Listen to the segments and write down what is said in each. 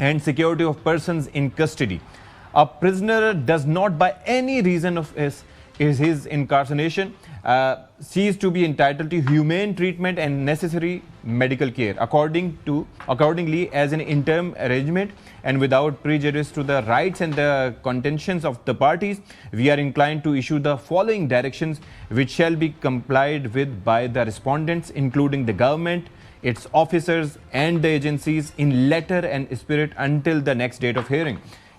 and security of persons in custody. A prisoner does not by any reason of his incarceration cease to be entitled to humane treatment and necessary medical care accordingly as an interim arrangement and without prejudice to the rights and the contentions of the parties. We are inclined to issue the following directions which shall be complied with by the respondents, including the government, its officers and the agencies in letter and spirit until the next date of hearing.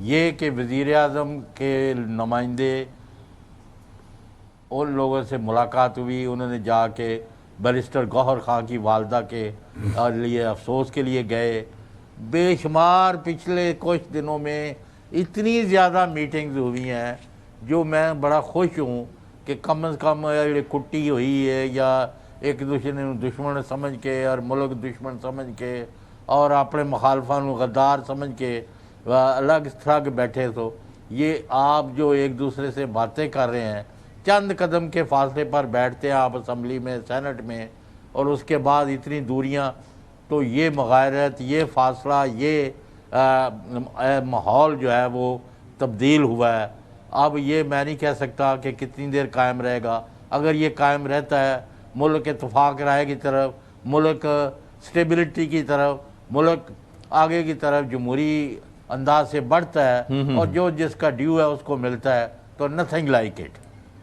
یہ کہ وزیر اعظم کے نمائندے ان لوگوں سے ملاقات ہوئی, انہوں نے جا کے بیرسٹر گوہر خان کی والدہ کے لیے افسوس کے لیے گئے. بے شمار پچھلے کچھ دنوں میں اتنی زیادہ میٹنگز ہوئی ہیں جو میں بڑا خوش ہوں کہ کم از کم یہ کٹی ہوئی ہے یا ایک دوسرے نے دشمن سمجھ کے اور ملک دشمن سمجھ کے اور اپنے مخالفان غدار سمجھ کے الگ تھرگ بیٹھے. تو یہ آپ جو ایک دوسرے سے باتیں کر رہے ہیں, چند قدم کے فاصلے پر بیٹھتے ہیں آپ اسمبلی میں, سینٹ میں, اور اس کے بعد اتنی دوریاں, تو یہ مغایرت, یہ فاصلہ, یہ ماحول جو ہے وہ تبدیل ہوا ہے. اب یہ میں نہیں کہہ سکتا کہ کتنی دیر قائم رہے گا. اگر یہ قائم رہتا ہے, ملک اتفاق رائے کی طرف, ملک سٹیبلٹی کی طرف, ملک آگے کی طرف جمہوری انداز سے بڑھتا ہے اور جو جس کا ڈیو ہے اس کو ملتا ہے, تو نتھنگ لائک اٹ.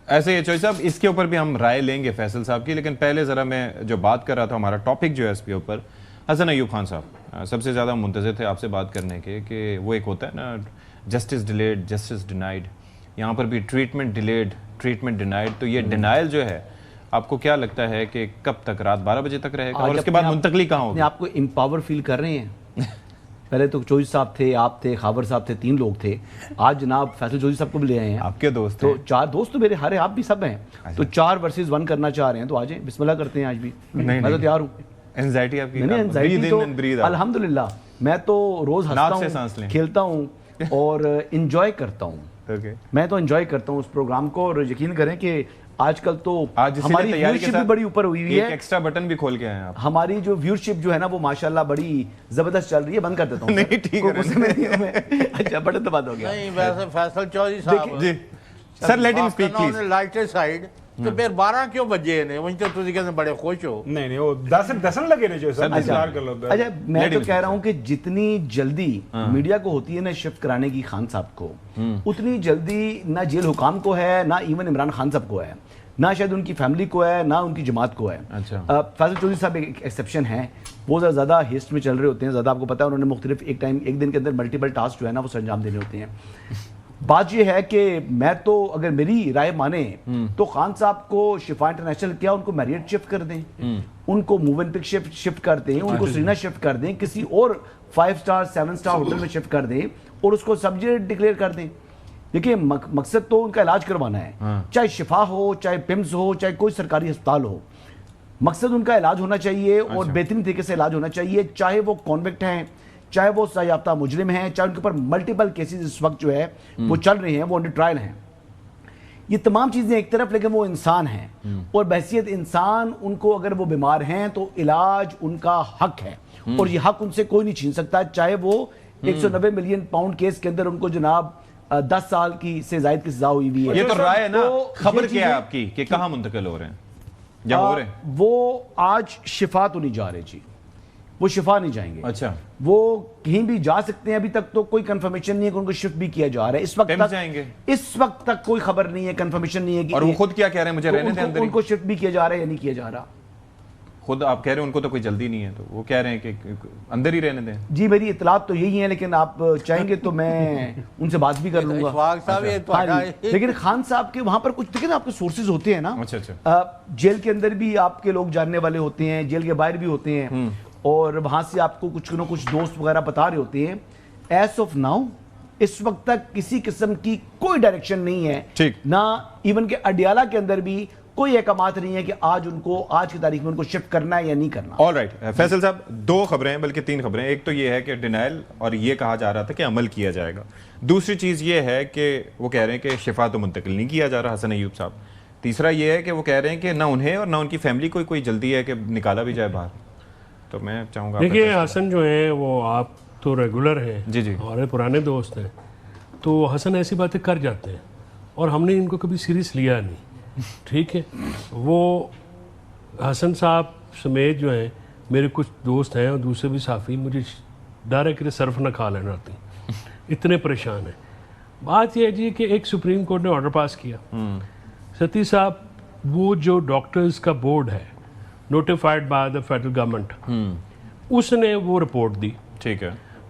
ایسے ہی چوئی صاحب, اس کے اوپر بھی ہم رائے لیں گے فیصل صاحب کی, لیکن پہلے ذرا میں جو بات کر رہا تھا, ہمارا ٹاپک جو ہے اس کے اوپر, حسن ایوب خان صاحب سب سے زیادہ منتظر تھے آپ سے بات کرنے کے, کہ وہ ایک ہوتا ہے نا جسٹس ڈیلیڈ جسٹس ڈینائڈ, یہاں پر بھی ٹریٹمنٹ ڈیلیڈ ٹریٹمنٹ ڈینائڈ. تو یہ ڈینائل جو ہے آپ کو کیا لگتا ہے کہ کب تک, رات 12 بجے تک رہے گا, اور اس کے بعد منتقلی کہاں ہوگی؟ آپ کو امپاور فیل کر رہے ہیں؟ پہلے تو چوئی صاحب تھے, آپ تھے, خاور صاحب تھے, 3 لوگ تھے. آج جناب فیصل چودھری صاحب کو بھی لے آئے ہیں, آپ کے دوست, تو 4 دوست تو میرے ہارے, آپ بھی سب ہیں, تو 4 ورسز 1 کرنا چاہ رہے ہیں, تو آجیں بسم اللہ کرتے ہیں. آج بھی میں تو تیار ہوں. انزائٹی آپ کی؟ نہیں, انزائٹی تو الحمدللہ میں تو روز ہنستا ہوں, کھیلتا ہوں اور انجوائے کرتا ہوں. میں تو انجوائے کرتا ہوں اس پروگرام کو, اور یقین کریں کہ آج کل تو ہماری ویورشپ بھی بڑی اوپر ہوئی ہوئی ہے. ایکسٹرا بٹن بھی کھول کے آئے ہیں آپ. ہماری جو ویورشپ جو ہے نا وہ ماشاءاللہ بڑی زبردست چل رہی ہے. بند کر دیتا ہوں. نہیں ٹھیک ہے, اچھا بٹن تو بند ہو گیا. نہیں ویسے فیصل چودھری صاحب جی سر لیٹ ہم اسپیک پلیز. لائٹر سائڈ تو پھر 12 کیوں بجے نے, وہیں تو تسی کہتے بڑے خوش ہو. نہیں وہ 10 لگے نے جو سر انتظار کر لو. اچھا میں تو کہہ رہا ہوں کہ جتنی جلدی میڈیا کو ہوتی ہے نا شفٹ کرانے کی خان صاحب کو, اتنی جلدی نہ جیل حکام کو ہے, نہ ایون عمران خان صاحب کو ہے, نہ شاید ان کی فیملی کو ہے, نہ ان کی جماعت کو ہے. فیصل چودھری صاحب ایک ایکسیپشن ہیں, وہ زیادہ ہیسٹ میں چل رہے ہوتے ہیں, زیادہ آپ کو پتا ہے, انہوں نے مختلف ایک دن کے اندر ملٹیپل ٹاسک جو ہے نا وہ سر انجام دینے ہوتے ہیں. بات یہ ہے کہ میں تو اگر میری رائے مانے تو خان صاحب کو شفا انٹرنیشنل کیا ان کو میریٹ شفٹ کر دیں, ان کو موو اینڈ پک شفٹ کر دیں, ان کو سرینا شفٹ کر دیں, کسی اور 5 سٹار 7 سٹار ہوٹل میں شفٹ کر دیں اور اس کو سبجیکٹ ڈکلیئر کر دیں. دیکھیں مقصد تو ان کا علاج کروانا ہے, چاہے شفا ہو, چاہے پمز ہو, چاہے کوئی سرکاری ہسپتال ہو, مقصد ان کا علاج ہونا چاہیے اور بہترین طریقے سے علاج ہونا چاہیے. چاہے وہ کانوکٹ ہیں, چاہے وہ سزا یافتہ مجرم ہیں, چاہے ان کے اوپر ملٹیپل کیسز اس وقت جو ہے وہ چل رہے ہیں, وہ انڈر ٹرائل ہیں, یہ تمام چیزیں ایک طرف, لیکن وہ انسان ہیں اور بحیثیت انسان ان کو اگر وہ بیمار ہیں تو علاج ان کا حق ہے اور یہ حق ان سے کوئی نہیں چھین سکتا, چاہے وہ 190 ملین پاؤنڈ کیس کے اندر ان کو جناب 10 سال کی سے زائد کی سزا ہوئی ہوئی ہے. یہ تو رائے ہے نا, خبر کیا ہے آپ کی کہ کہاں منتقل ہو رہے ہیں یا ہو رہے ہیں؟ وہ آج شفا تو نہیں جا رہے جی, وہ شفا نہیں جائیں گے. اچھا وہ کہیں بھی جا سکتے ہیں, ابھی تک تو کوئی کنفرمیشن نہیں ہے کہ ان کو شفٹ بھی کیا جا رہا ہے. اس وقت تک جائیں گے, اس وقت تک کوئی خبر نہیں ہے, کنفرمیشن نہیں ہے کہ اور وہ خود کیا کہہ رہے ہیں, مجھے رہنے دیں اندر, ان کو شفٹ بھی کیا جا رہا ہے یا نہیں کیا جا رہا. خود آپ کہہ رہے ہیں ان کو تو کوئی جلدی نہیں ہے, تو وہ کہہ رہے ہیں کہ اندر ہی رہنے دیں. جی میری اطلاعات تو یہی ہیں, لیکن آپ چاہیں گے تو میں ان سے بات بھی کر لوں گا. لیکن خان صاحب کے وہاں پر کچھ دیکھیں نا, آپ کے سورسز ہوتے ہیں نا, جیل کے اندر بھی آپ کے لوگ جاننے والے ہوتے ہیں, جیل کے باہر بھی ہوتے ہیں, اور وہاں سے آپ کو کچھ نہ کچھ دوست وغیرہ بتا رہے ہوتے ہیں. ایس آف ناؤ اس وقت تک کسی قسم کی کوئی ڈائریکشن نہیں ہے, نہ ایون کہ اڈیالہ کے اندر بھی کوئی احکامات نہیں ہے کہ آج ان کو, آج کی تاریخ میں ان کو شفٹ کرنا ہے یا نہیں کرنا. آل رائٹ فیصل صاحب, 2 خبریں ہیں بلکہ 3 خبریں. ایک تو یہ ہے کہ ڈینائل, اور یہ کہا جا رہا تھا کہ عمل کیا جائے گا. دوسری چیز یہ ہے کہ وہ کہہ رہے ہیں کہ شفا تو منتقل نہیں کیا جا رہا حسن ایوب صاحب. تیسرا یہ ہے کہ وہ کہہ رہے ہیں کہ نہ انہیں اور نہ ان کی فیملی کو کوئی جلدی ہے کہ نکالا بھی جائے باہر. تو میں چاہوں گا, دیکھیے حسن جو ہیں وہ آپ تو ریگولر ہیں, جی ہمارے پرانے دوست ہیں, تو حسن ایسی باتیں کر جاتے ہیں اور ہم نے ان کو کبھی سیریس لیا نہیں. ٹھیک ہے, وہ حسن صاحب سمیت جو ہیں میرے کچھ دوست ہیں اور دوسرے بھی صحافی, مجھے ڈر ہے کہ صرف نہ کھا لینا آتی, اتنے پریشان ہیں. بات یہ ہے جی کہ ایک سپریم کورٹ نے آرڈر پاس کیا, ستی صاحب وہ جو ڈاکٹرز کا بورڈ ہے notified by the federal government, اس نے وہ رپورٹ دی. ٹھیک ہے,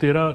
13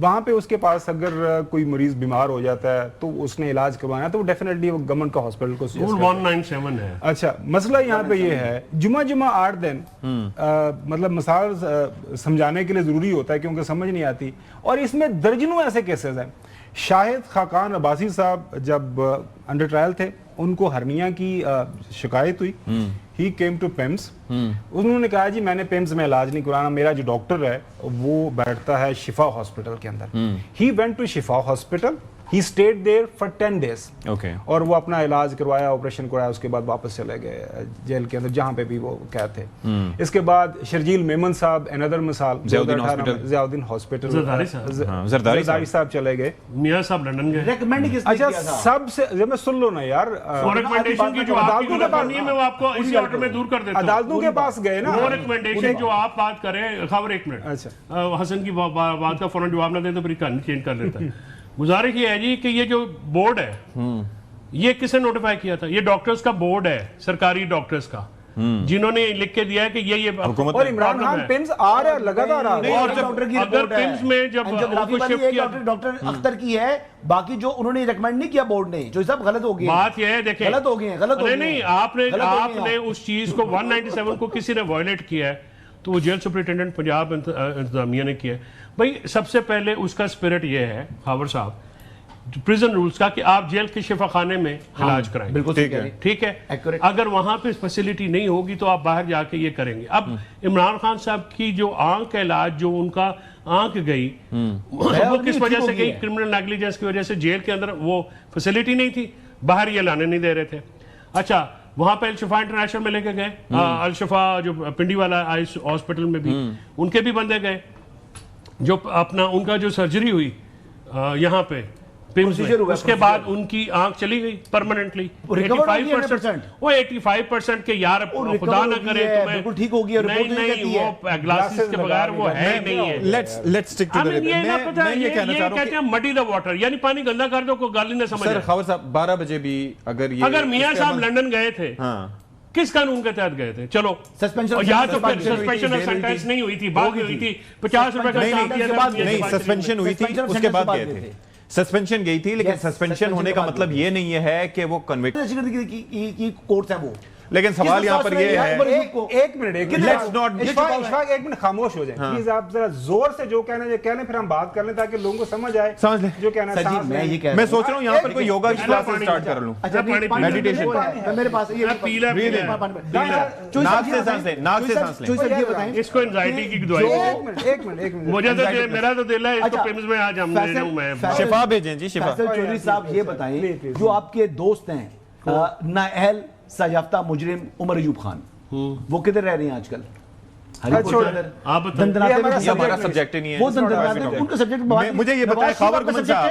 وہاں پہ اس کے پاس اگر کوئی مریض بیمار ہو جاتا ہے تو اس نے علاج کروانا ہے تو وہ ڈیفینیٹلی وہ گورنمنٹ کا ہاسپٹل کو رول 197 ہے. اچھا مسئلہ یہاں پہ یہ ہے جمعہ 8 دن مطلب مثال سمجھانے کے لیے ضروری ہوتا ہے کیونکہ سمجھ نہیں آتی, اور اس میں درجنوں ایسے کیسز ہیں. شاہد خاقان عباسی صاحب جب انڈر ٹرائل تھے ان کو ہرنیا کی شکایت ہوئی, ہی کیم ٹو پیمس, انہوں نے کہا جی میں نے پیمس میں علاج نہیں کرانا, میرا جو ڈاکٹر ہے وہ بیٹھتا ہے شفا ہاسپٹل کے اندر. He went to Shifa hospital, he stayed there for 10 days, اور وہ اپنا علاج کروایا, آپریشن کروایا, اس کے بعد واپس چلے گئے جیل کے اندر جہاں پہ بھی وہ قید تھے. اس کے بعد شرجیل میمن صاحب اندر مثال, ضیاء الدین ہاسپٹل, زرداری صاحب چلے گئے, میاں صاحب لندن گئے. ریکمینڈ کس نے اچھا کیا تھا؟ سب سے میں سن لو نا یار, ریکمنڈیشن کی جو آپ کی غلط بات نہیں ہے میں وہ آپ کو اسی آرڈر میں دور کر دیتا ہوں. عدالتوں کے پاس گئے نا, وہ ریکمنڈیشن جو آپ بات کریں, خبر ایک منٹ, اچھا حسن کی بات کا فوراً جواب نہ دیں تو پھر کہانی چینج کر لیتا ہے. گزارش یہ ہے جی کہ یہ جو بورڈ ہے یہ کس نے نوٹیفائی کیا تھا؟ یہ ڈاکٹرز کا بورڈ ہے, سرکاری ڈاکٹرز کا, جنہوں نے لکھ کے دیا ہے کہ یہ حکومت, اور عمران خان پمس آ رہا ہے لگاتار آ رہا ہے. اور ڈاکٹر کی اگر پمس میں جب ڈاکٹر اختر کی ہے, باقی جو انہوں نے ریکمینڈ نہیں کیا بورڈ نے, جو سب غلط ہو گئے. بات یہ ہے دیکھیں غلط ہو گئے ہیں, غلط ہو گئے. نہیں آپ نے اس چیز کو 197 کو کسی نے وائلیٹ کیا ہے تو وہ جیل سپرنٹینڈنٹ پنجاب انتظامیہ نے کیا ہے. بھائی سب سے پہلے اس کا اسپرٹ یہ ہے خاور صاحب پریزن رولز کا کہ آپ جیل کے شفا خانے میں علاج کرائیں. بالکل ٹھیک ہے. اگر وہاں پہ فیسلٹی نہیں ہوگی تو آپ باہر جا کے یہ کریں گے. اب عمران خان صاحب کی جو آنکھ کا علاج, جو ان کا آنکھ گئی وہ کس وجہ سے گئی؟ کرمنل نیگلیجنس کی وجہ سے. جیل کے اندر وہ فیسلٹی نہیں تھی, باہر یہ لانے نہیں دے رہے تھے. اچھا وہاں پہ الشفا انٹرنیشنل میں لے کے گئے, الشفا جو پنڈی والا آئس ہاسپٹل میں بھی ان کے بھی بندے گئے, جو اپنا ان کا جو سرجری ہوئی یہاں پہ اس کے بعد ان کی آنکھ چلی گئی پرماننٹلی 85%. وہ 85% کے یار خدا نہ کرے تمہیں بالکل ٹھیک ہو گیا, نہیں وہ گلاسز کے بغیر وہ ہے نہیں ہے. لیٹس اسٹک ٹو دی یہ کہتے ہیں مڈی دا واٹر, یعنی پانی گندا کر دو, کوئی گل ہی نہ سمجھ. سر خاور صاحب 12 بجے بھی اگر میاں صاحب لندن گئے تھے کس قانون کے تحت گئے تھے؟ چلو یہاں تو سسپینشن اور سینٹینس نہیں ہوئی تھی, بات ہوئی تھی 50 روپے کا کام کیا. نہیں سسپینشن ہوئی تھی, اس کے بعد گئے تھے. سسپینشن گئی تھی, لیکن سسپینشن ہونے کا مطلب یہ نہیں ہے کہ وہ کنوکٹ کی کورٹس ہیں وہ. لیکن سوال یہاں پر یہ ہے, ایک منٹ خاموش ہو جائیں پلیز, آپ ذرا زور سے جو کہنا ہے کہہ لیں, پھر ہم بات کر لیں تاکہ لوگوں کو سمجھ آئے جو کہنا ہے. میں سوچ رہا ہوں یہاں پر کوئی یوگا کی کلاس سٹارٹ کر لوں, میڈیٹیشن. میرے پاس ناک سے سانس لیں, ناک سے سانس لیں. اس کو انزائٹی کی دوائی, ایک منٹ مجھے تو میرا تو دل ہے اس کو پیمز میں آج ہم دے رہا ہوں میں. شفا بھیجیں جی, شفا. فیصل چودھری صاحب یہ بتائیں, جو آپ کے دوست ہیں نااہل سجافتہ مجرم عمر ایوب خان, وہ کدھر رہ رہے ہیں آج کل؟ ہمارا سبجیکٹ نہیں ہے. مجھے یہ بتائیں خاور گمن صاحب,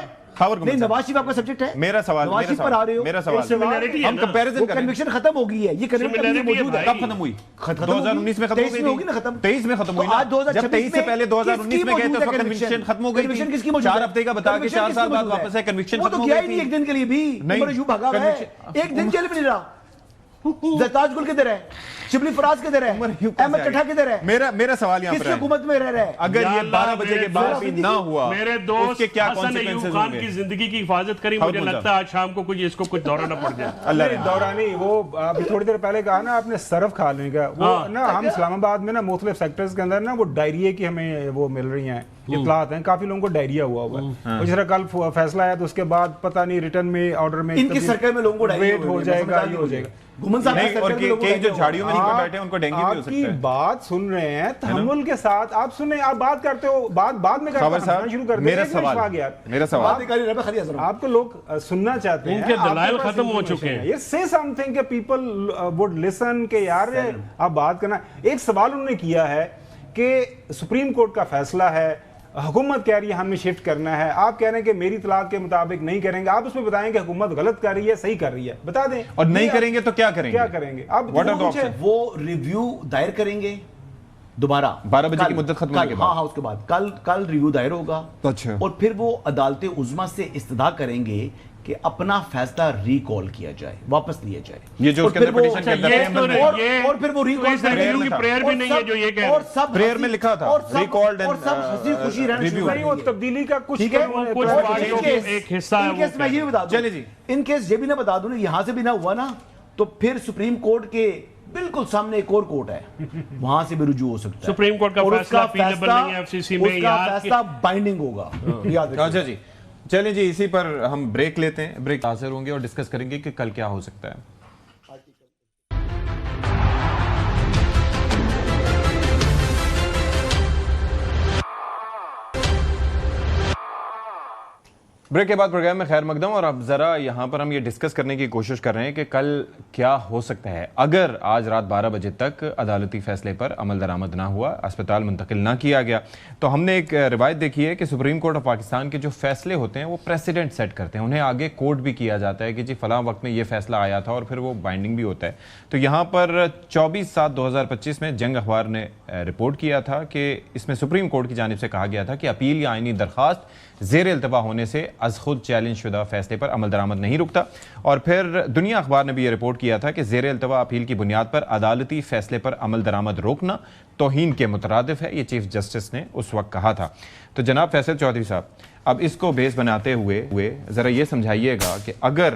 نواز شریف آپ کا سبجیکٹ ہے, میرا سوال, نواز شریف پر آ رہے ہو, میرا سوال, ہم کمپیریزن کریں. کنوکشن ختم ہو گئی ہے, یہ کنوکشن موجود ہے. کب ختم ہوئی؟ 2019 میں ختم ہو گئی تھی. 23 میں ختم ہوئی نا. جب 23 سے پہلے 2019 میں گئے تو کنوکشن ختم ہو گئی تھی. 4 ہفتے کا بتا کے 4 سال بعد واپس ہے کنوکشن ختم ہو گئی تھی. ایک دن کے لیے بھی عمر ایوب بھاگا ہوا ہے, ایک دن جیل میں نہیں رہا. زرتاج گل کدھر ہے, شبلی فراز کدھر ہے, احمد چٹھا کدھر ہے؟ میرا سوال یہاں پر ہے, کس حکومت میں رہ رہا ہے؟ اگر یہ 12 بجے کے بعد بھی نہ ہوا, میرے دوست حسن ایوب خان کی زندگی کی حفاظت کری, مجھے لگتا ہے آج شام کو اس کو کچھ دورہ نہ پڑ جائے. اللہ دورہ نہیں, وہ ابھی تھوڑی دیر پہلے کہا نا آپ نے صرف کھانے کا, وہ نا ہم اسلام آباد میں نا مختلف سیکٹرز کے اندر نا وہ ڈائریے کی ہمیں وہ مل رہی ہیں اطلاعات ہیں, کافی لوگوں کو ڈائریا ہوا ہے. جس طرح کل فیصلہ آیا تو اس کے بعد پتہ نہیں ریٹرن میں آرڈر میں ان کی سرکل میں لوگوں کو ڈائریا ہو جائے گا, یہ ہو جائے گا. اور جو جھاڑیوں میں بیٹھے ہیں ان کو ڈینگی بھی ہو سکتا ہے. آپ کی بات سن رہے ہیں تحمل کے ساتھ, آپ سنیں, آپ بات کرتے ہو, بعد میں شروع کر دیں. میرا سوال آپ کو لوگ سننا چاہتے ہیں, ان کے دلائل ختم ہو چکے ہیں. یہ say something کہ people would listen کہ یار آپ بات کرنا. ایک سوال انہوں نے کیا ہے کہ سپریم کورٹ کا فیصلہ ہے, حکومت کہہ رہی ہے ہم نے شفٹ کرنا ہے, آپ کہہ رہے ہیں کہ میری اطلاعات کے مطابق نہیں کریں گے. آپ اس میں بتائیں کہ حکومت غلط کر رہی ہے, صحیح کر رہی ہے, بتا دیں. اور نہیں کریں گے تو کیا کریں گے؟ آپ وہ ریویو دائر کریں گے دوبارہ 12 بجے کی مدت ختم ہونے کے بعد. ہاں, اس کے بعد کل ریویو دائر ہوگا, اور پھر وہ عدالت عظمیٰ سے استدعا کریں گے کہ اپنا فیصلہ ریکال کیا جائے, واپس لیا جائے. یہ جو اس کے اندر پٹیشن کے اندر اور پھر وہ ریکال پریئر بھی نہیں ہے جو یہ کہہ اور سب پریئر میں لکھا تھا ریکالڈ اور سب ہنسی خوشی رہنا شروع کر وہ تبدیلی کا کچھ ایک حصہ ہے. ان کیس میں یہ بتا دوں, ان کیس یہ بھی نہ بتا دوں نا, یہاں سے بھی نہ ہوا نا تو پھر سپریم کورٹ کے بالکل سامنے ایک اور کورٹ ہے, وہاں سے بھی رجوع ہو سکتا ہے. سپریم کورٹ کا فیصلہ اپیلیبل نہیں ہے ایف سی سی میں, اس کا فیصلہ بائنڈنگ ہوگا. اچھا جی چلیں جی, اسی پر ہم بریک لیتے ہیں, بریک حاضر ہوں گے اور ڈسکس کریں گے کہ کل کیا ہو سکتا ہے. بریک کے بعد پروگرام میں خیر مقدم, اور اب ذرا یہاں پر ہم یہ ڈسکس کرنے کی کوشش کر رہے ہیں کہ کل کیا ہو سکتا ہے اگر آج رات 12 بجے تک عدالتی فیصلے پر عمل درآمد نہ ہوا, اسپتال منتقل نہ کیا گیا. تو ہم نے ایک روایت دیکھی ہے کہ سپریم کورٹ آف پاکستان کے جو فیصلے ہوتے ہیں وہ پریسیڈنٹ سیٹ کرتے ہیں, انہیں آگے کوٹ بھی کیا جاتا ہے کہ جی فلاں وقت میں یہ فیصلہ آیا تھا, اور پھر وہ بائنڈنگ بھی ہوتا ہے. تو یہاں پر 24/7/2025 میں جنگ اخبار نے رپورٹ کیا تھا کہ اس میں سپریم کورٹ کی جانب سے کہا گیا تھا کہ اپیل یا آئینی درخواست زیر التوا ہونے سے از خود چیلنج شدہ فیصلے پر عمل درآمد نہیں رکتا. اور پھر دنیا اخبار نے بھی یہ رپورٹ کیا تھا کہ زیر التوا اپیل کی بنیاد پر عدالتی فیصلے پر عمل درآمد روکنا توہین کے مترادف ہے, یہ چیف جسٹس نے اس وقت کہا تھا. تو جناب فیصل چودھری صاحب, اب اس کو بیس بناتے ہوئے ذرا یہ سمجھائیے گا کہ اگر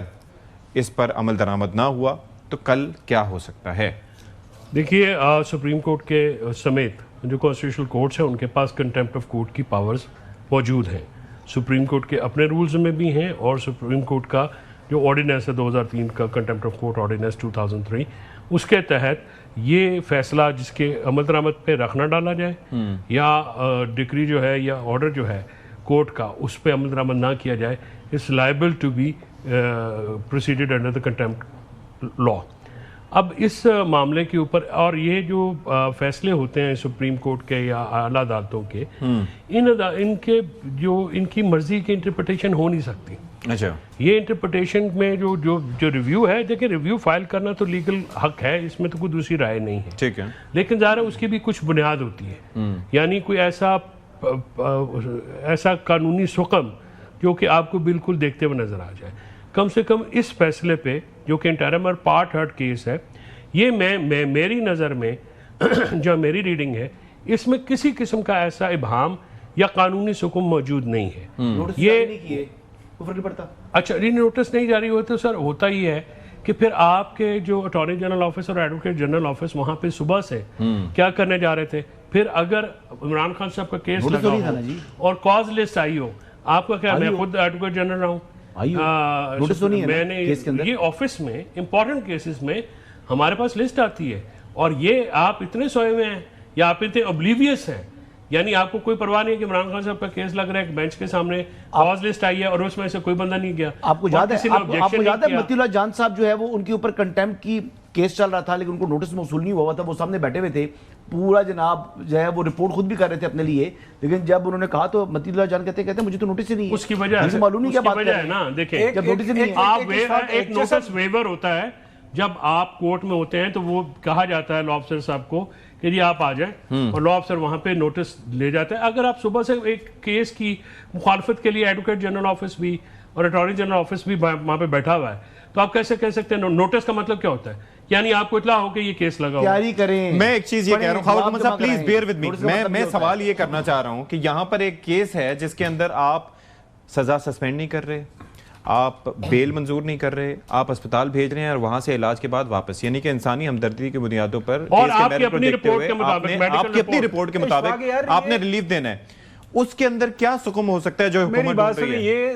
اس پر عمل درآمد نہ ہوا تو کل کیا ہو سکتا ہے؟ دیکھیے سپریم کورٹ کے سمیت جو کانسٹیٹیوشنل کورٹس ہیں ان کے پاس کنٹیمپٹ آف کورٹ کی پاورز موجود ہیں. سپریم کورٹ کے اپنے رولز میں بھی ہیں, اور سپریم کورٹ کا جو آرڈیننس ہے 2003 کا کنٹیمپٹ آف کورٹ آرڈیننس 2003, اس کے تحت یہ فیصلہ جس کے عمل درآمد پہ رکھ نہ ڈالا جائے یا ڈگری جو ہے یا آرڈر جو ہے کورٹ کا اس پہ عمل درآمد نہ کیا جائے, it's liable to be proceeded under the contempt law. اب اس معاملے کے اوپر, اور یہ جو فیصلے ہوتے ہیں سپریم کورٹ کے یا اعلیٰ عدالتوں کے, ان کے جو ان کی مرضی کی انٹرپریٹیشن ہو نہیں سکتی. اچھا, یہ انٹرپریٹیشن میں جو ریویو ہے, دیکھیں ریویو فائل کرنا تو لیگل حق ہے, اس میں تو کوئی دوسری رائے نہیں ہے, ٹھیک ہے, لیکن ظاہر اس کی بھی کچھ بنیاد ہوتی ہے. یعنی کوئی ایسا قانونی سقم جو کہ آپ کو بالکل دیکھتے ہوئے نظر آ جائے. کم سے کم اس فیصلے پہ جو کہ انٹرم اور پارٹ ہرٹ کیس ہے, یہ میں میری نظر میں جو میری ریڈنگ ہے, اس میں کسی قسم کا ایسا ابہام یا قانونی سکم موجود نہیں ہے. یہ اچھا نوٹس نہیں جاری ہوتے تو سر ہوتا ہی ہے کہ پھر آپ کے جو اٹارنی جنرل آفس اور ایڈوکیٹ جنرل آفس وہاں پہ صبح سے کیا کرنے جا رہے تھے, پھر اگر عمران خان صاحب کا کیس لگا ہو اور کاز لسٹ آئی ہو, آپ کا کیا, میں خود ایڈوکیٹ جنرل رہا ہوں, میں نے یہ آفس میں امپورٹنٹ کیسز میں ہمارے پاس لسٹ آتی ہے, اور یہ آپ اتنے سوئے ہوئے ہیں یا آپ اتنے اوبلیویس ہیں, یعنی آپ کو کوئی پرواہ نہیں ہے کہ عمران خان صاحب کا کیس لگ رہا ہے, بینچ کے سامنے آواز لسٹ آئی ہے اور اس میں سے کوئی بندہ نہیں گیا. آپ کو یاد ہے متی اللہ جان صاحب جو ہے وہ ان کے اوپر کنٹیمپٹ کی کیس چل رہا تھا, لیکن ان کو نوٹس موصول نہیں ہوا تھا, وہ سامنے بیٹھے ہوئے تھے, پورا جناب جو ہے وہ رپورٹ خود بھی کر رہے تھے اپنے لیے, لیکن جب انہوں نے کہا تو متی اللہ جان کہتے ہیں مجھے تو نوٹس ہی نہیں ہے. اس کی وجہ ہے, معلوم نہیں کیا بات ہے نا, دیکھیں جب نوٹس نہیں ہے, ایک نوٹس ویور ہوتا ہے جب آپ کورٹ میں ہوتے ہیں تو وہ کہا جاتا ہے لا آفسر صاحب کو کہ جی آپ آ جائیں, اور لا آفسر وہاں پہ نوٹس لے جاتے ہیں. اگر آپ صبح سے ایک کیس کی مخالفت کے لیے ایڈوکیٹ جنرل آفس بھی اور اٹارنی جنرل آفس بھی وہاں پہ بیٹھا ہوا ہے, تو آپ کیسے کہہ سکتے ہیں نوٹس کا مطلب کیا ہوتا ہے؟ یعنی آپ کو اطلاع ہو کہ یہ کیس لگا ہوا ہے. میں ایک چیز یہ کہہ رہا ہوں, خواجہ محمد صاحب پلیز بیئر ود می, میں سوال یہ کرنا چاہ رہا ہوں کہ یہاں پر ایک کیس ہے جس کے اندر آپ سزا سسپینڈ نہیں کر رہے, آپ بیل منظور نہیں کر رہے, آپ اسپتال بھیج رہے ہیں اور وہاں سے علاج کے بعد واپس, یعنی کہ انسانی ہمدردی کی بنیادوں پر اور آپ کی اپنی رپورٹ کے مطابق آپ نے ریلیف دینا ہے, اس کے اندر کیا سکم ہو سکتا ہے جو میری بات سنیں, یہ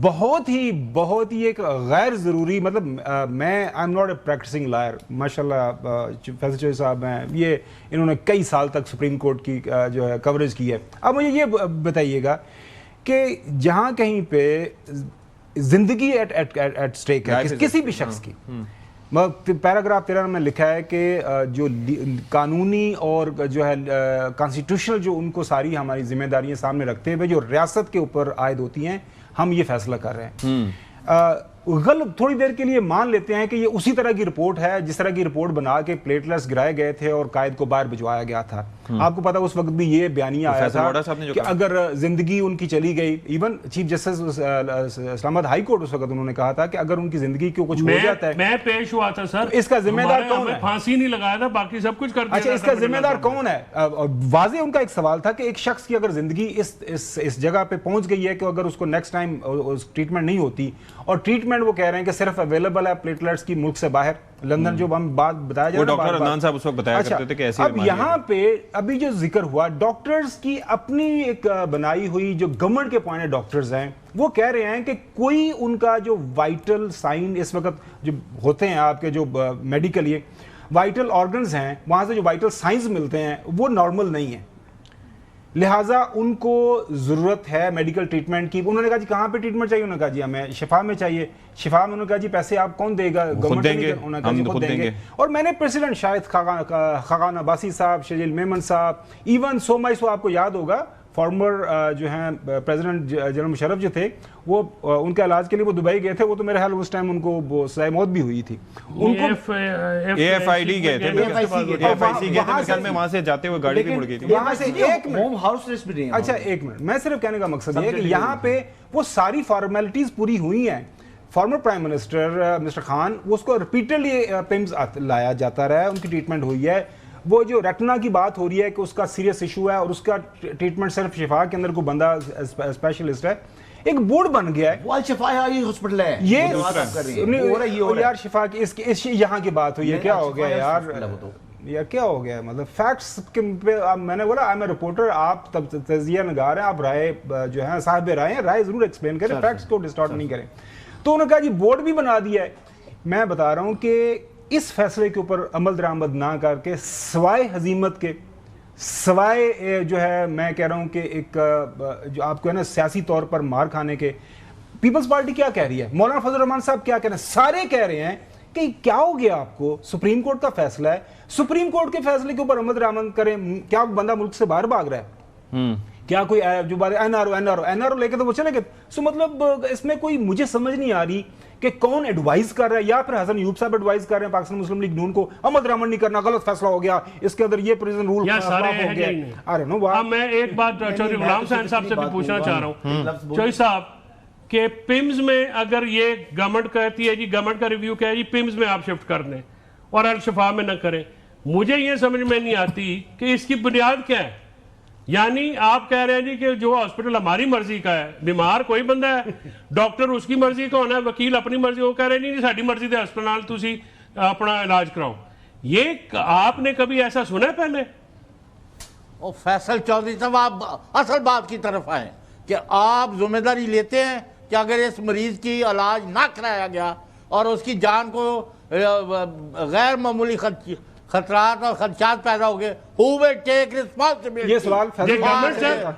بہت ہی ایک غیر ضروری, مطلب میں I am not a practicing lawyer, ماشاء اللہ فیصل چودھری صاحب ہیں, یہ انہوں نے کئی سال تک سپریم کورٹ کی جو ہے کوریج کی ہے. اب مجھے یہ بتائیے گا کہ جہاں کہیں پہ زندگی ایٹ سٹیک ہے کسی بھی شخص کی, پیراگراف 13 میں لکھا ہے کہ جو قانونی اور جو ہے کانسٹیٹیوشنل جو ان کو ساری ہماری ذمہ داریاں سامنے رکھتے ہوئے جو ریاست کے اوپر عائد ہوتی ہیں, ہم یہ فیصلہ کر رہے ہیں. غلط تھوڑی دیر کے لیے مان لیتے ہیں کہ یہ اسی طرح کی رپورٹ ہے جس طرح کی رپورٹ بنا کے پلیٹلیٹس گرائے گئے تھے اور قائد کو باہر بھجوایا گیا تھا. آپ کو پتا اس وقت بھی یہ بیانیہ آیا تھا کہ اگر زندگی ان کی چلی گئی, ایون چیف جسٹس اسلام آباد ہائی کورٹ اس وقت انہوں نے کہا تھا کہ اگر ان کی زندگی کو کچھ ہو جاتا ہے, میں پیش ہوا تھا سر, اس کا ذمہ دار کون ہے؟ پھانسی نہیں لگایا تھا, باقی سب کچھ کر دیا. اچھا, اس کا ذمہ دار کون ہے؟ واضح ان کا ایک سوال تھا کہ ایک شخص کی اگر زندگی اس جگہ پہ پہنچ گئی ہے کہ اگر اس کو نیکسٹ ٹائم ٹریٹمنٹ نہیں ہوتی, اور ٹریٹمنٹ وہ کہہ رہے ہیں کہ صرف اویلیبل ہے پلیٹلیٹس کی ملک سے باہر, لندن جو ہم بات بتایا جاتا ہے, ڈاکٹر عدنان صاحب اس وقت بتایا کرتے تھے کہ ایسی اب یہاں پہ ابھی جو ذکر ہوا ڈاکٹرز کی اپنی ایک بنائی ہوئی جو گورنمنٹ کے پوائنٹ ڈاکٹرز ہیں وہ کہہ رہے ہیں کہ کوئی ان کا جو وائٹل سائن اس وقت جو ہوتے ہیں آپ کے جو میڈیکل یہ وائٹل آرگنز ہیں وہاں سے جو وائٹل سائنز ملتے ہیں وہ نارمل نہیں ہیں, لہٰذا ان کو ضرورت ہے میڈیکل ٹریٹمنٹ کی. انہوں نے کہا جی کہاں پہ ٹریٹمنٹ چاہیے؟ انہوں نے کہا جی ہمیں شفا میں چاہیے. شفا میں انہوں نے کہا جی پیسے آپ کون دے گا؟ خود دیں گے, ہم خود دیں گے. اور میں نے پریزیڈنٹ شاہد خاقان عباسی صاحب, شجیل میمن صاحب, ایون سو آپ کو یاد ہوگا فارمر جو ہیں پریزیڈنٹ جنرل مشرف جو تھے, وہ ان کے علاج کے لیے وہ دبئی گئے تھے, وہ تو میرے خیال اس ٹائم ان کو سزائے موت بھی ہوئی تھی. ان کو AFID گئے تھے, AFIC گئے تھے, میں وہاں سے جاتے ہوئے گاڑی بھی مڑ گئی تھی. وہاں سے اچھا ایک منٹ, میں صرف کہنے کا مقصد یہ ہے کہ یہاں پہ وہ ساری فارمیلٹیز پوری ہوئی ہیں. Former prime minister mister Khan, اس کو ریپیٹڈلی پیمز لایا جاتا رہا ہے, ان کی ٹریٹمنٹ ہوئی ہے. وہ جو ریٹنا کی بات ہو رہی ہے کہ اس کا سیریس ایشو ہے اور اس کا ٹریٹمنٹ صرف شفا کے اندر کوئی بندہ اسپیشلسٹ ہے, ایک بورڈ بن گیا ہے. وہ شفا ہاسپٹل ہے یہ یار شفا کی اس یہاں کی بات ہوئی ہے, کیا ہو گیا یار کیا ہو گیا؟ مطلب فیکٹس پہ میں نے بولا آئی ایم اے رپورٹر, آپ تجزیہ نگار ہیں, آپ رائے جو ہیں صاحب رائے ہیں, رائے ضرور ایکسپلین کریں, فیکٹس کو ڈسٹارٹ نہیں کریں. تو انہوں نے کہا جی بورڈ بھی بنا دیا ہے. میں بتا رہا ہوں کہ اس فیصلے کے اوپر عمل درآمد نہ کر کے سوائے ہزیمت کے, سوائے جو ہے میں کہہ رہا ہوں کہ ایک جو آپ کو ہے نا سیاسی طور پر مار کھانے کے, پیپلز پارٹی کیا کہہ رہی ہے, مولانا فضل الرحمان صاحب کیا کہہ رہے ہیں, سارے کہہ رہے ہیں کہ کیا ہو گیا آپ کو, سپریم کورٹ کا فیصلہ ہے, سپریم کورٹ کے فیصلے کے اوپر عمل درآمد کریں. کیا بندہ ملک سے باہر بھاگ رہا ہے؟ کیا کوئی جو بات این آر او لے کے تو وہ چلے گئے. سو مطلب اس میں کوئی مجھے سمجھ نہیں آ رہی کہ کون ایڈوائز کر رہا ہے, یا پھر حسن ایوب صاحب ایڈوائز کر رہے ہیں پاکستان مسلم لیگ نون کو عمل درآمد نہیں کرنا, غلط فیصلہ ہو گیا, اس کے اندر یہ پریزن رول ہو گیا. میں ایک بات چودھری غلام حسین صاحب سے بھی پوچھنا چاہ رہا ہوں, چودھری صاحب, کہ پیمز میں اگر یہ گورنمنٹ کہتی ہے جی, گورنمنٹ کا ریویو کیا ہے جی پیمز میں آپ شفٹ کر دیں اور الشفا میں نہ کریں, مجھے یہ سمجھ میں نہیں آتی کہ اس کی بنیاد کیا ہے. یعنی آپ کہہ رہے ہیں جی کہ جو ہاسپٹل ہماری مرضی کا ہے, بیمار کوئی بندہ ہے, ڈاکٹر اس کی مرضی کا ہونا ہے, وکیل اپنی مرضی, وہ کہہ رہے ہیں جی ساڈی مرضی دے ہسپتال تسی اپنا علاج کراؤ. یہ آپ نے کبھی ایسا سنا ہے پہلے؟ فیصل چودھری صاحب آپ اصل بات کی طرف آئیں کہ آپ ذمہ داری لیتے ہیں کہ اگر اس مریض کی علاج نہ کرایا گیا اور اس کی جان کو غیر معمولی خطرات اور خدشات پیدا ہو گئے, who will take responsibility? یہ سوال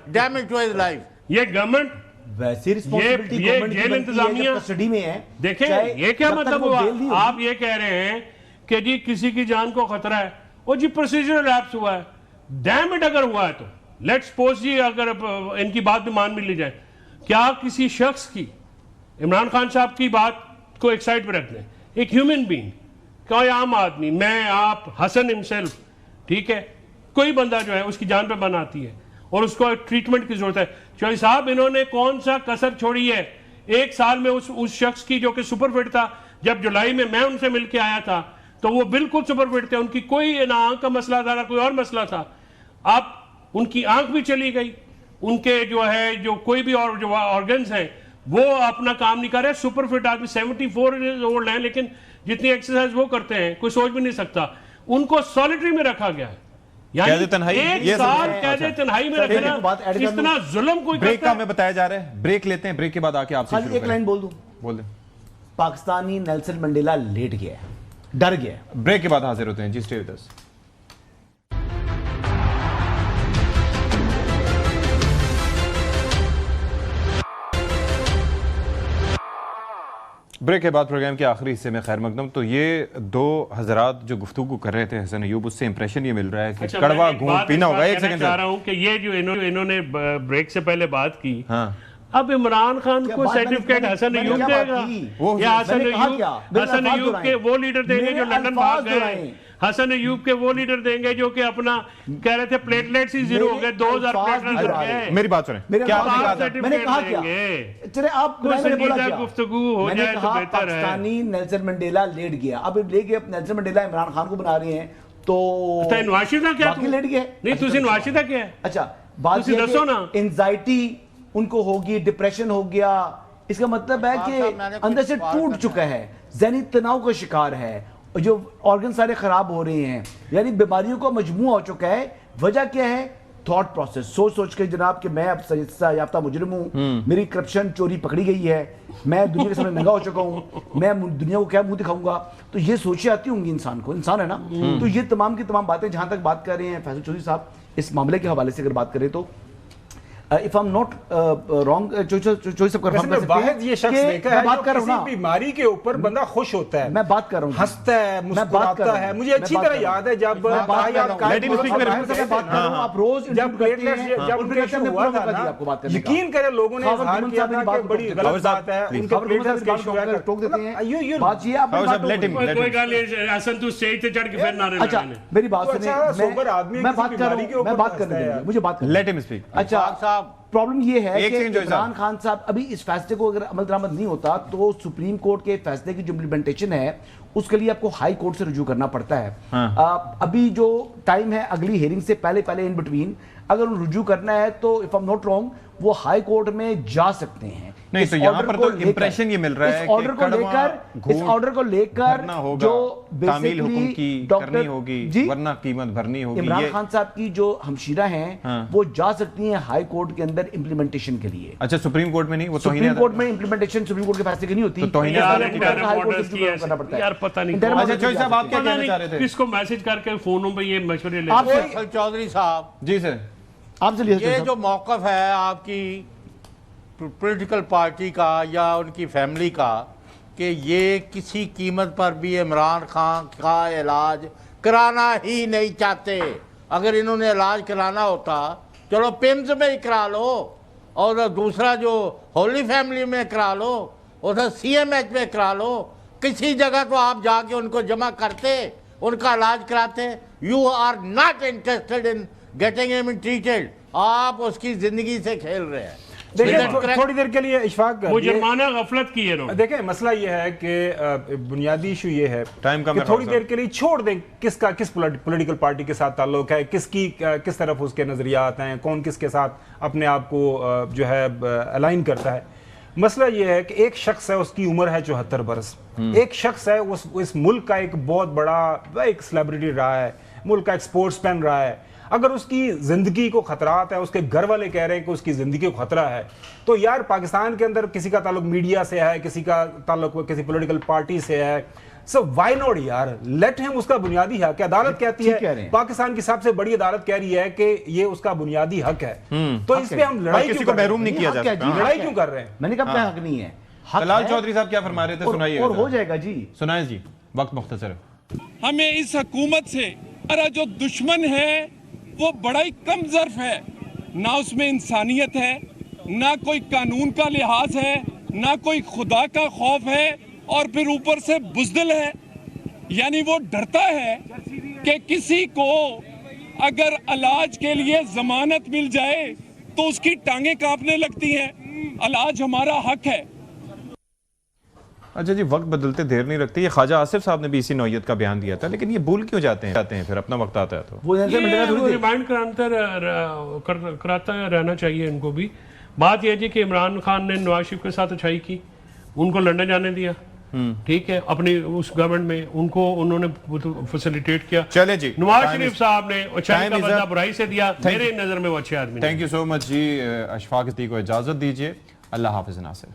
damage to his life. یہ گورنمنٹ ویسی رسپانسبلٹی گورنمنٹ کی بنتی ہے کسٹڈی میں ہے. دیکھیں یہ کیا مطلب ہوا, آپ یہ کہہ رہے ہیں کہ جی کسی کی جان کو خطرہ ہے, وہ جی پروسیجر ریپس ہوا ہے, ڈیمیج اگر ہوا ہے تو لیٹ سپوز جی اگر ان کی بات بھی مان بھی لی جائے, کیا کسی شخص کی, عمران خان صاحب کی بات کو ایک سائڈ پہ رکھ دیں, ایک ہیومن بینگ, کوئی عام آدمی, میں آپ, حسن ہمسیلف, ٹھیک ہے, کوئی بندہ جو ہے اس کی جان پہ بناتی ہے اور اس کو ٹریٹمنٹ کی ضرورت ہے. چودھری صاحب انہوں نے کون سا کسر چھوڑی ہے 1 سال میں اس شخص کی جو کہ سپر فٹ تھا, جب جولائی میں ان سے مل کے آیا تھا تو وہ بالکل سپر فٹ تھے, ان کی کوئی نہ آنکھ کا مسئلہ تھا نہ کوئی اور مسئلہ تھا. اب ان کی آنکھ بھی چلی گئی, ان کے جو ہے جو کوئی بھی اور جو آرگنز ہیں وہ اپنا کام نہیں کر رہے. سپر فٹ آدمی 74 ایئرز اولڈ ہیں, لیکن جتنی ایکسرسائز وہ کرتے ہیں کوئی سوچ بھی نہیں سکتا. ان کو سولیٹری میں رکھا گیا ہے, یعنی 1 سال قید تنہائی میں رکھنا, اتنا ظلم کوئی بریک کا ہمیں بتایا جا رہا ہے. بریک لیتے ہیں, بریک کے بعد آ کے آپ سے ایک لائن بول دوں, بول دیں. پاکستانی نیلسن منڈیلا لیٹ گیا ہے, ڈر گیا ہے. بریک کے بعد حاضر ہوتے ہیں جی, اسٹے ود اس. بریک کے بعد پروگرام کے آخری حصے میں خیر مقدم. تو یہ 2 حضرات جو گفتگو کر رہے تھے حسن ایوب, اس سے امپریشن یہ مل رہا ہے کہ کڑوا گھونٹ پینا ہوگا. ایک سیکنڈ چاہ رہا ہوں کہ یہ جو انہوں نے بریک سے پہلے بات کی, اب عمران خان کو سرٹیفکیٹ حسن ایوب دے گا یا حسن ایوب کے وہ لیڈر دیں گے جو لندن بھاگ گئے؟ حسن ایوب کے وہ لیڈر دیں گے جو کہ اپنا کہہ رہے تھے پلیٹلیٹس ہی زیرو ہو گئے 2000 پلیٹلیٹس ہو گئے. میری بات سنیں, کیا میں نے کہا کیا چلے آپ گفتگو ہو جائے تو بہتر ہے. پاکستانی نیلسن منڈیلا لیٹ گیا, اب لے کے نیلسن منڈیلا عمران خان کو بنا رہے ہیں تو نواشدہ کیا لیٹ گئے نہیں تسی نواشدہ کیا ہے؟ اچھا بات یہ ہے کہ انزائٹی ان کو ہوگی, ڈپریشن ہو گیا, اس کا مطلب ہے کہ اندر سے ٹوٹ چکا ہے, ذہنی تناؤ کا شکار ہے, جو آرگن سارے خراب ہو رہے ہیں, یعنی بیماریوں کا مجموعہ ہو چکا ہے. وجہ کیا ہے؟ تھاٹ پروسیس, سوچ کے جناب کہ میں اب سزا یافتہ مجرم ہوں, میری کرپشن چوری پکڑی گئی ہے, میں دنیا کے سامنے ننگا ہو چکا ہوں, میں دنیا کو کیا منہ دکھاؤں گا. تو یہ سوچیں آتی ہوں گی انسان کو, انسان ہے نا. تو یہ تمام کی تمام باتیں جہاں تک بات کر رہے ہیں فیصل چودھری صاحب اس معاملے کے حوالے سے اگر بات کریں تو if I'm not wrong, Chaudhry صاحب کنفرم کر سکتے ہیں یہ شخص دیکھا ہے جو کسی بیماری کے اوپر بندہ خوش ہوتا ہے, میں بات کر رہا ہوں, ہنستا ہے, مسکراتا ہے. مجھے اچھی طرح یاد ہے جب آپ روز جب ہوا تھا نا, یقین کریں لوگوں نے اظہار کیا تھا کہ بڑی غلط بات ہے ان کے پلیٹلیٹس کا ایشو ہے, ٹوک دیتے ہیں. بات یہ آپ کوئی گل حسن تو اسٹیج تے چڑھ کے پھر نعرے اچھا میری بات سنیں, میں بات کر رہا ہوں, میں بات کرنے دیں مجھے بات کرنے. لیٹ ہم اسپیک. اچھا پرابلم یہ ہے کہ عمران خان صاحب ابھی اس فیصلے کو اگر عمل درآمد نہیں ہوتا تو سپریم کورٹ کے فیصلے کی جو امپلیمنٹیشن ہے اس کے لیے آپ کو ہائی کورٹ سے رجوع کرنا پڑتا ہے. ابھی جو ٹائم ہے اگلی ہیئرنگ سے پہلے ان بٹوین اگر ان رجوع کرنا ہے تو اف ایم ناٹ رانگ وہ ہائی کورٹ میں جا سکتے ہیں. نہیں تو یہاں پر تو امپریشن یہ مل رہا ہے کہ اس آرڈر کو لے کر جو تعمیل حکم کی کرنی ہوگی ورنہ قیمت بھرنی ہوگی. عمران خان صاحب کی جو ہمشیرہ ہیں وہ جا سکتی ہیں ہائی کورٹ کے اندر امپلیمنٹیشن کے لیے. اچھا سپریم کورٹ میں نہیں, وہ سپریم کورٹ میں امپلیمنٹیشن سپریم کورٹ کے فیصلے کی نہیں ہوتی, کرنا پڑتا ہے. یار پتہ نہیں اچھا چودھری صاحب آپ کیا کہنا چاہ رہے تھے؟ کس کو میسج کر کے فونوں پہ یہ مشورے لے فیصل چودھری صاحب جی سر آپ سے یہ جو موقف ہے آپ کی پولیٹیکل پارٹی کا یا ان کی فیملی کا کہ یہ کسی قیمت پر بھی عمران خان کا علاج کرانا ہی نہیں چاہتے. اگر انہوں نے علاج کرانا ہوتا چلو پمز میں ہی کرا لو, اور دوسرا جو ہولی فیملی میں کرا لو, ادھر سی ایم ایچ میں کرا لو, کسی جگہ تو آپ جا کے ان کو جمع کرتے, ان کا علاج کراتے. You are not interested in getting him treated. آپ اس کی زندگی سے کھیل رہے ہیں. تھوڑی دیر کے لیے اشفاق وہ جرمانہ غفلت کی ہے. دیکھیں مسئلہ یہ ہے کہ بنیادی ایشو یہ ہے کہ تھوڑی دیر کے لیے چھوڑ دیں کس پولیٹیکل پارٹی کے ساتھ تعلق ہے, کس طرف اس کے نظریات ہیں, کون کس کے ساتھ اپنے آپ کو جو ہے الائن کرتا ہے. مسئلہ یہ ہے کہ ایک شخص ہے, اس کی عمر ہے 74 برس, ایک شخص ہے اس ملک کا ایک بہت بڑا ایک سیلیبریٹی رہا ہے, ملک کا ایک سپورٹس مین رہا ہے. اگر اس کی زندگی کو خطرات ہے, اس کے گھر والے کہہ رہے ہیں کہ اس کی زندگی کو خطرہ ہے, تو یار پاکستان کے اندر کسی کا تعلق میڈیا سے ہے, کسی کا تعلق کسی پولیٹیکل پارٹی سے ہے, سو وائی ناٹ یار, لیٹ ہم, اس کا بنیادی حق ہے. عدالت کہتی ہے, پاکستان کی سب سے بڑی عدالت کہہ رہی ہے کہ یہ اس کا بنیادی حق ہے, تو اس پہ ہم لڑائی کسی کو محروم نہیں کیا جاتا. لڑائی کیوں کر رہے ہیں؟ میں نے کہا اپنا حق نہیں ہے. طلال چودھری صاحب کیا فرما رہے تھے, سنائیے. اور ہو جائے گا جی, سنائیں جی, وقت مختصر ہے. ہمیں اس حکومت سے ہمارا جو دشمن ہے وہ بڑا ہی کم ظرف ہے, نہ اس میں انسانیت ہے, نہ کوئی قانون کا لحاظ ہے, نہ کوئی خدا کا خوف ہے, اور پھر اوپر سے بزدل ہے. یعنی وہ ڈرتا ہے کہ کسی کو اگر علاج کے لیے ضمانت مل جائے تو اس کی ٹانگیں کانپنے لگتی ہیں. علاج ہمارا حق ہے. اچھا جی, وقت بدلتے دیر نہیں رکھتے. یہ خواجہ آصف صاحب نے بھی اسی نوعیت کا بیان دیا تھا, لیکن یہ بھول کیوں جاتے ہیں پھر اپنا وقت آتا ہے تو وہ ریمائنڈ کراتا رہنا چاہیے ان کو بھی. بات یہ ہے کہ عمران خان نے نواز شریف کے ساتھ اچھائی کی, ان کو لندن جانے دیا, ٹھیک ہے, اپنی اس گورنمنٹ میں ان کو انہوں نے فیسیلیٹیٹ کیا. چلے جی, نواز شریف صاحب نے اچھائی کا بدلہ برائی سے دیا, میرے نظر میں وہ اچھے آدمی. تھینک یو سو مچ جی. اشفاق صدیق کو اجازت دیجیے. اللہ حافظ ناصر.